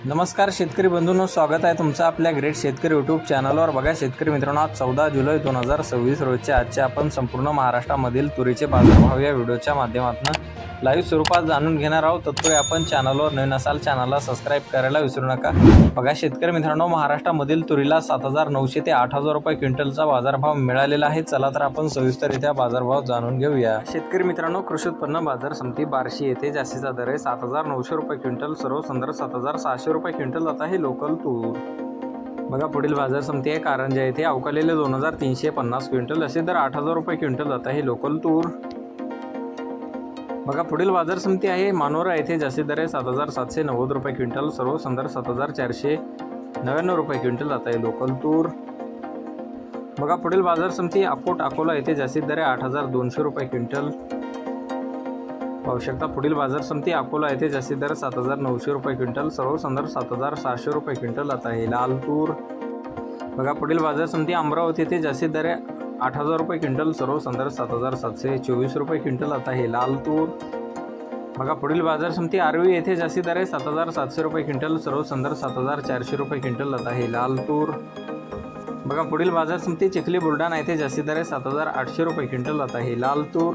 नमस्कार शेतकरी बंधूंनो, स्वागत आहे तुमचं आपल्या ग्रेट शेतकरी यूट्यूब चॅनलवर। बघा शेतकरी मित्रांनो, आज 14 जुलै 2026 रोजचे आजचे आपण संपूर्ण महाराष्ट्रामधील तुरीचे बाजारभाव या व्हिडिओच्या माध्यमातून लाईव्ह स्वरूपात जाणून घेणार आहोत। तत्पूर्वी आपण चॅनलवर नवीन असाल चॅनलला सबस्क्राइब करायला विसरू नका। बघा शेतकरी मित्रांनो, महाराष्ट्रामधील तुरीला 7,900 ते 8,000 रुपये क्विंटलचा बाजारभाव मिळालेला आहे। चला तर आपण सविस्तररित्या बाजारभाव जाणून घेऊया। शेतकरी मित्रांनो, कृषी उत्पन्न बाजार समिती बार्शी येथे जास्तीचा दर आहे 7,900 रुपये क्विंटल, सर्वसाधारण 7,600 रुपये क्विंटल जात आहे लोकल तूर। बघा पुढील बाजार समिती आहे कारंजा येथे, अवकालेले 2,350 क्विंटल, असे दर 8,000 रुपये क्विंटल जात आहे लोकल तूर। बघा पुढील बाजार समिती आहे मानोरा येथे, जास्ती दर आहे 7,790 रुपये क्विंटल, सर्वसाधारण 7,499 रुपये क्विंटल जात आहे लोकल तूर। बघा पुढील बाजार समिती अकोट अकोला येथे, जास्ती दर आहे 8,200 रुपये क्विंटल। पाहू शकता पुढील बाजार समिती अकोला येथे, जास्ती दर 7,900 रुपये क्विंटल, सर्वसाधारण 7,600 रुपये क्विंटल जात आहे लाल तूर। बघा पुढील बाजार समिती अमरावती येथे, जास्ती दर आहे 8,000 रुपये क्विंटल, सर्वसाधारण 7,724 रुपये क्विंटल जात आहे लाल तूर। बघा पुढील बाजार समिती आर्वी येथे, जास्ती दर आहे 7,700 रुपये क्विंटल, सर्वसाधारण 7,400 रुपये क्विंटल जात आहे लाल तूर। बघा पुढील बाजार समिती चिखली बुलढाणा येथे, जास्ती दर आहे 7,800 रुपये क्विंटल जात आहे लाल तूर।